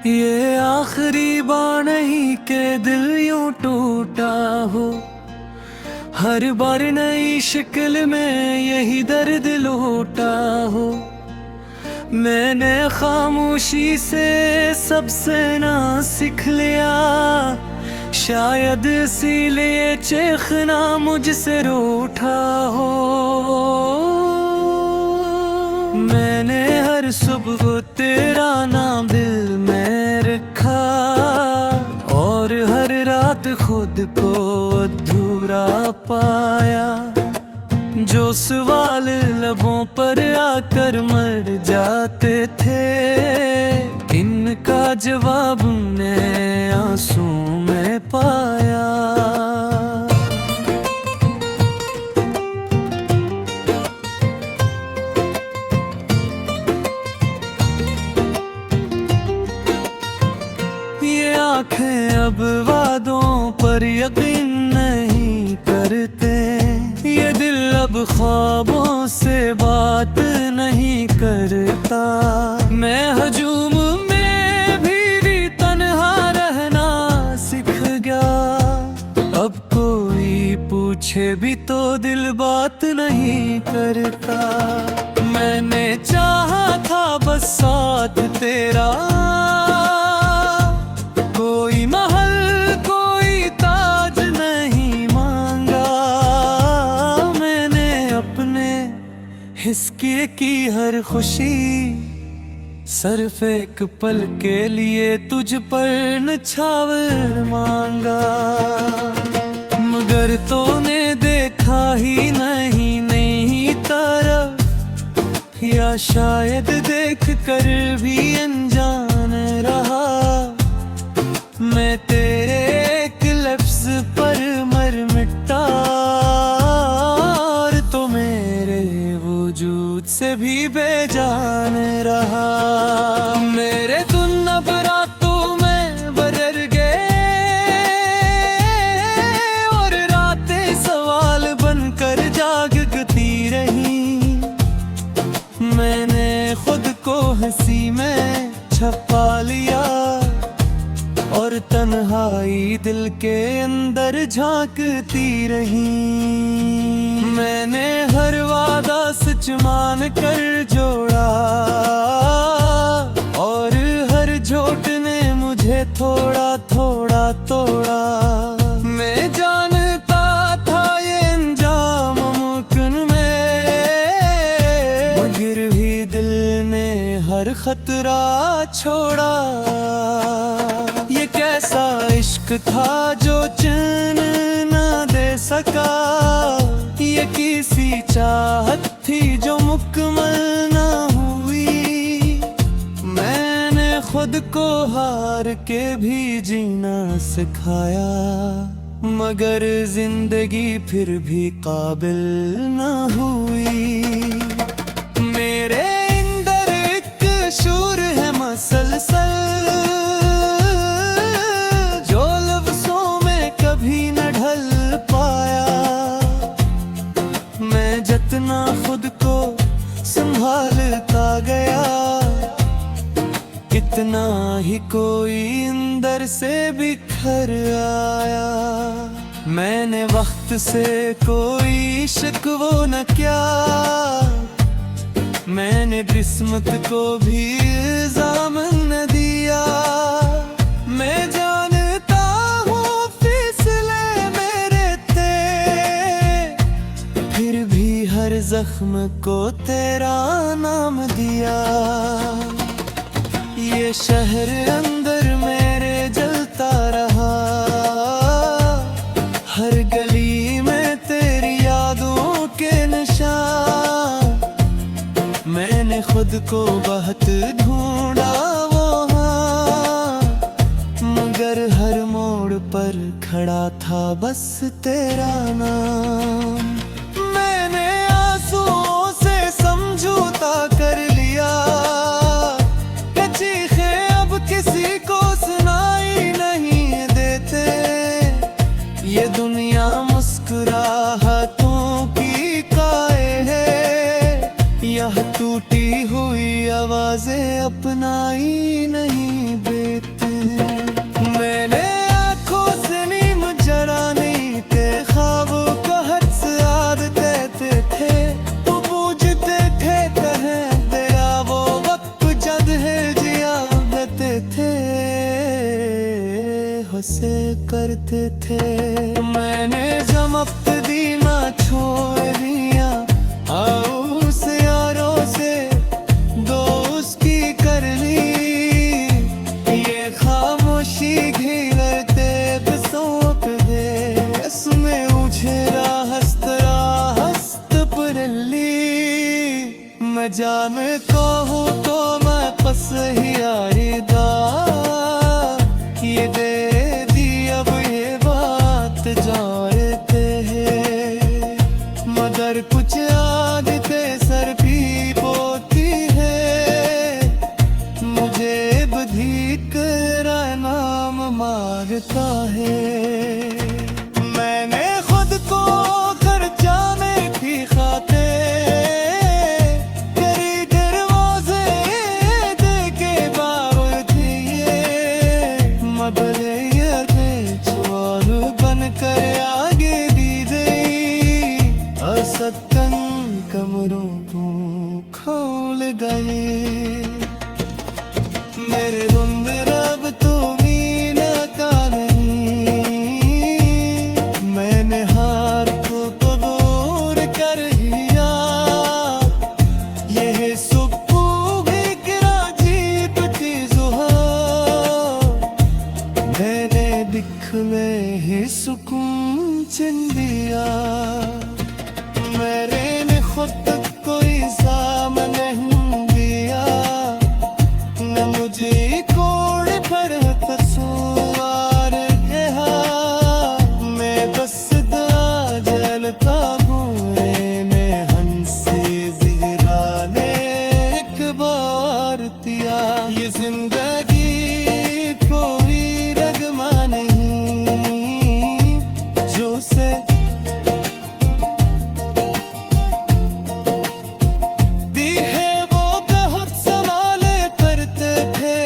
ये आखिरी बार नहीं के दिल यूं टूटा हो। हर बार नई शक्ल में यही दर्द लौटा हो। मैंने खामोशी से सबसे ना सीख लिया, शायद इसीलिए चीखना मुझसे रूठा हो। मैंने हर सुबह तेरा नाम दिल में रखा, और हर रात खुद को अधूरा पाया। जो सवाल लबों पर आकर मर जाते थे, इनका जवाब ने आंसू में पाया। ये आंखें अब वादों पर यकीन नहीं करते, ये दिल अब ख्वाबों से बात नहीं करता। मैं हजूम में भी तन्हा रहना सीख गया, अब कोई पूछे भी तो दिल बात नहीं करता। मैंने चाहा था बस साथ तेरा, कोई महल कोई ताज नहीं मांगा। मैंने अपने हिस्से की हर खुशी सिर्फ एक पल के लिए तुझ पर निछावर मांगा। मगर तूने देखा ही नहीं तरफ, या शायद देख कर भी अनजान रहा। मैं तेरे एक लफ्ज पर मर मिटा, और तो मेरे वजूद से भी बेजान रहा। मेरे दिन अब रातों में बदल गए, और रातें सवाल बनकर जागती रही। मैंने खुद को हंसी में छुपा लिया, और तन्हाई दिल के अंदर झांकती रही। मैंने हर वादा सच मान कर जोड़ा, और हर झूठ ने मुझे थोड़ा थोड़ा तोड़ा। मैं जानता था ये अंजाम मुमकिन में, मगर भी दिल ने हर खतरा छोड़ा। ये कैसा इश्क था जो चैन न दे सका, ये किसी चाहत थी जो मुकम्मल न हुई। मैंने खुद को हार के भी जीना सिखाया, मगर जिंदगी फिर भी काबिल न हुई। मेरे अंदर एक शूर है मसलसल, जितना खुद को संभालता गया, कितना ही कोई अंदर से बिखर आया। मैंने वक्त से कोई शिकवा न किया, मैंने किस्मत को भी इल्जाम न दिया। मैं जानता हूँ फिसले मेरे थे, फिर भी हर जख्म को तेरा नाम दिया। ये शहर अंदर मेरे जलता रहा, हर गली में तेरी यादों के निशान। मैंने खुद को बहुत ढूंढा वहाँ, मगर हर मोड़ पर खड़ा था बस तेरा नाम। आंसुओं से समझौता कर लिया, चीखे अब किसी को सुनाई नहीं देते। ये दुनिया मुस्कुराहटों की कायल है, यह टूटी हुई आवाजें अपनाई नहीं देते। मैंने आंखों से नीम जरा नहीं थे, ख्वाबों का हद से आदते थे। वो पूछते थे कहे तेरा वो वक्त जद है जिया देते थे, हंसे करते थे। मैंने जमप्त दी ना छोड़ दिया, उस यारों से दोस्ती कर ली। ये खामोशी घिरते सौंप दे, इसमें उछेरा हस्तरा हस्त परली। मैं जान को हूँ तो मैं पस ही आईदा, ये दे दी अब ये बात जानते हैं। मगर कुछ आदतें सर भी बोती है, मुझे बधिक नाम मारता है। मैंने खुद को खर्चा में भी खाते करी दरवाजे देके बावत ये मबले बेचवाल बन कर आगे दी गई। असतन कमरों को खोल गए मेरे धुंध रब तुम्हें न का नहीं। मैंने हार को कबूल कर लिया, यह सुप्पू भी गिरा जीप थी जुहा। मैंने दिख में ही सुकून छिन दिया, मेरे ने खुद तक कोई साम नहीं दिया। न मुझे कोड़ पर तसवार कहा, मैं बस दा जलता हुए में हंसी जिगराने एक बार दिया। ये जिंदगी कोई रगमा नहीं जो से दी है, वो बहुत सवाले करते थे।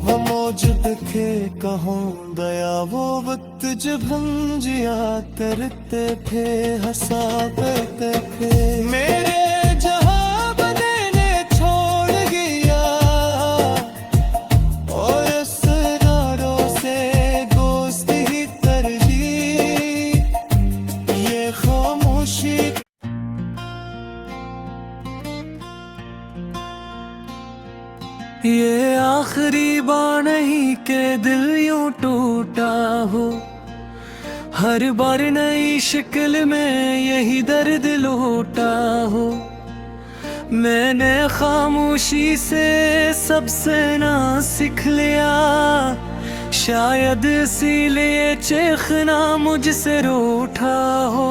वो मौजूद थे कहूँ दया वो वक्त जब हम जिया करते थे, हंसा करते थे। मेरे जहाँ बदले छोड़ गया और असरारों से दोस्ती ही तरजीह। ये खामोशी ये आखिरी बार नहीं के दिल यूं टूटा हो, हर बार नई शक्ल में यही दर्द लौटा हो। मैंने खामोशी से सबसे ना सीख लिया, शायद इसीलिए चीखना मुझसे रूठा हो।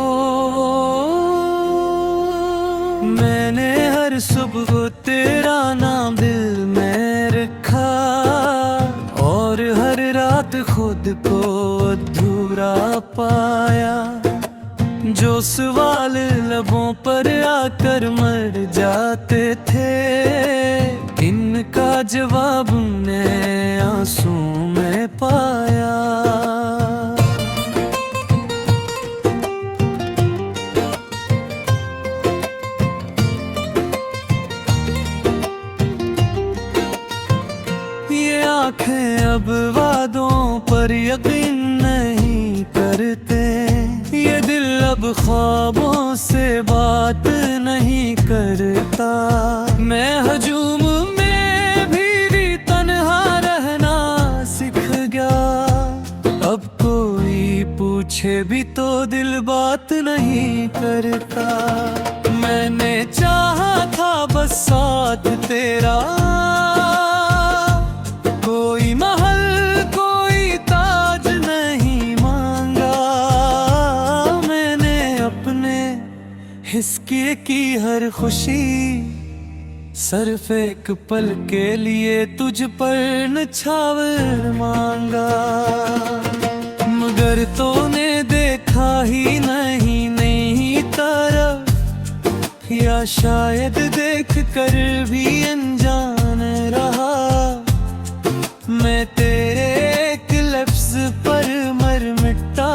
मैंने हर सुबह तेरा नाम दिल में रखा, और हर रात खुद को अधूरा पाया। जो सवाल लबों पर आकर मर जाते थे, इनका जवाब मैं आंसू में पाया। ये आंखें अब वादों पर यकीन नहीं करते, ये दिल अब ख्वाबों से बात नहीं करता। मैं हजूम में भी तन्हा रहना सीख गया, अब कोई पूछे भी तो दिल बात नहीं करता। मैंने चाहा था बस साथ तेरा, कोई महल कोई ताज नहीं मांगा। मैंने अपने हिस्से की हर खुशी सिर्फ एक पल के लिए तुझ पर नछावर मांगा। मगर तूने देखा ही नहीं तरफ या शायद देख कर भी अनजान रहा। मैं तेरे एक लफ्ज पर मर मिटा,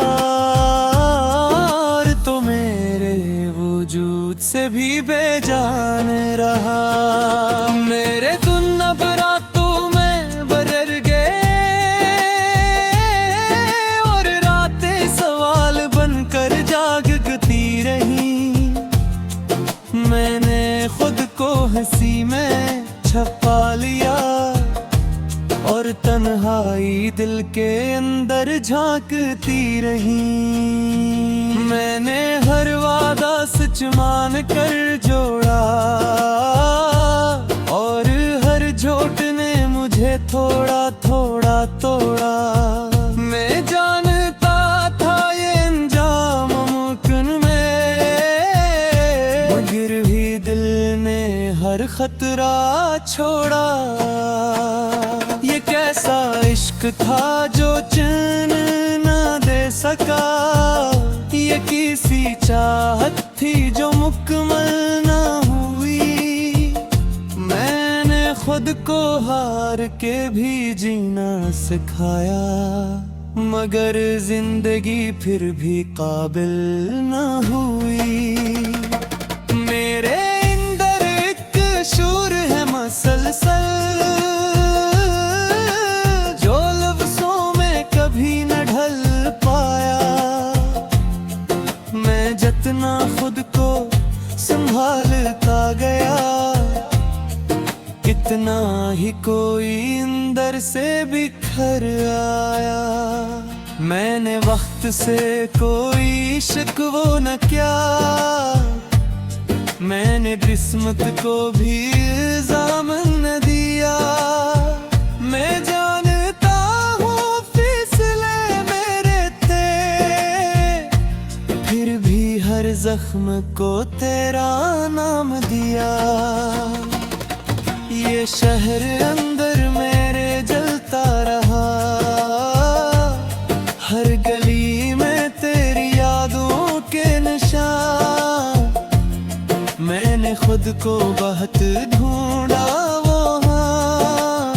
और तो मेरे वजूद से भी बेजान रहा। मेरे धुन अब रातों में बरर गए, और रातें सवाल बनकर जागती रही। मैंने खुद को हंसी में छुपा लिया, और तन्हाई दिल के अंदर झांकती रही। मैंने हर वादा सच मान कर जोड़ा, और हर झोट ने मुझे थोड़ा थोड़ा तोड़ा। मैं जानता था ये अंजाम मुमकिन में, मगर भी दिल ने हर खतरा छोड़ा। ये कैसा इश्क था जो चैन न दे सका, ये किसी चाहत थी जो मुकम्मल न हुई। मैंने खुद को हार के भी जीना सिखाया, मगर जिंदगी फिर भी काबिल न हुई। मेरे अंदर एक शूर है मसलसल, जितना खुद को संभालता गया, कितना ही कोई अंदर से बिखर आया। मैंने वक्त से कोई शिकवा न किया, मैंने किस्मत को भी इल्जाम न दिया। मैं जानता हूँ फिसले मेरे थे, फिर भी हर जख्म को तेरा नाम दिया। ये शहर अंदर मेरे जलता रहा, हर गली में तेरी यादों के निशान। मैंने खुद को बहुत ढूंढा वहाँ,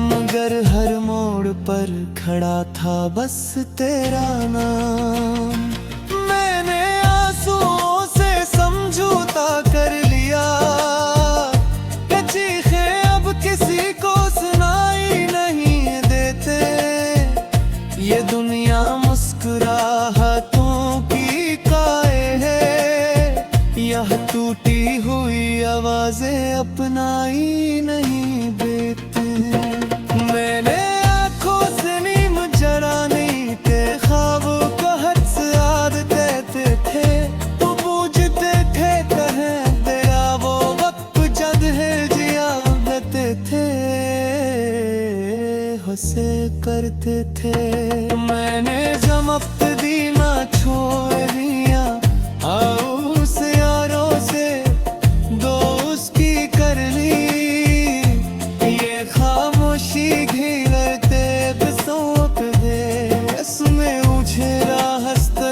मगर हर मोड़ पर खड़ा था बस तेरा नाम। आंसुओं से समझौता कर लिया, कि चीखें अब किसी को सुनाई नहीं देते। ये दुनिया मुस्कुराहटों की काए है, यह टूटी हुई आवाजें अपनाई नहीं देते। मैंने आंखों से नीम जरा नहीं थे, ख्वाबों को हद से आदते थे। तो पूछते थे कहें तेरा वो वक्त जद है जिया देते थे, हंसे करते थे। मैंने जमत दी ना छोड़ दिया, उस यारों से दोस्त की कर ली। ये खामोशी घिरते सौंप दे, इसमें उछेरा हंसता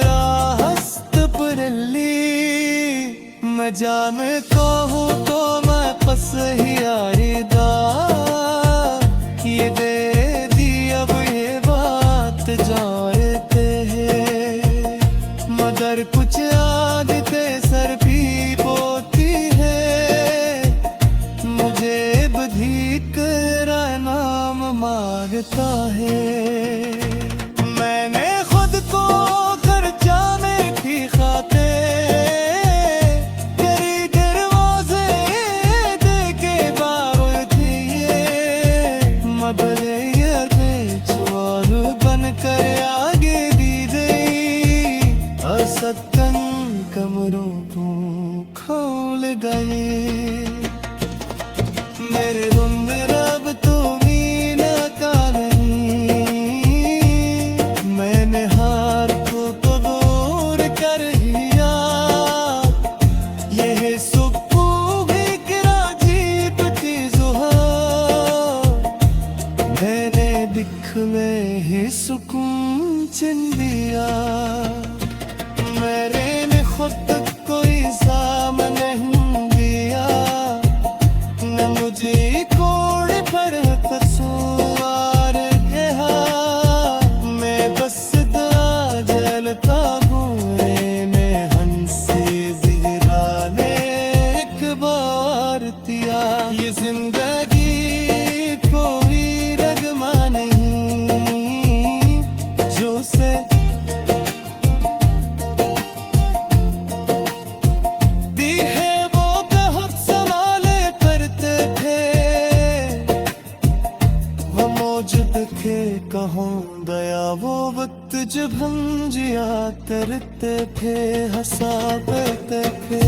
हंसत परली। मैं जानता हूँ तो मैं पस ही यारिदा, ये दे दी अब ये बात जानते हैं। मगर कुछ आदतें सर भी बोती है, मुझे बधिक नाम मांगता है। मैंने खुद को घर जाने की खाते तेरी दरवाजे देके बावल थी। मबले बेचवाल बन कर आगे दी गई, असतन कमरों को खोल गए। मेरे धुंध रब तो मीना का नहीं, मैंने हार को कबूल कर लिया। यह सुकू भी गिरा जीप की जुहा, मैंने दिख में ही सुकून चिन दिया। मेरे में खुद कोई सामने करते थे, हंसाते थे।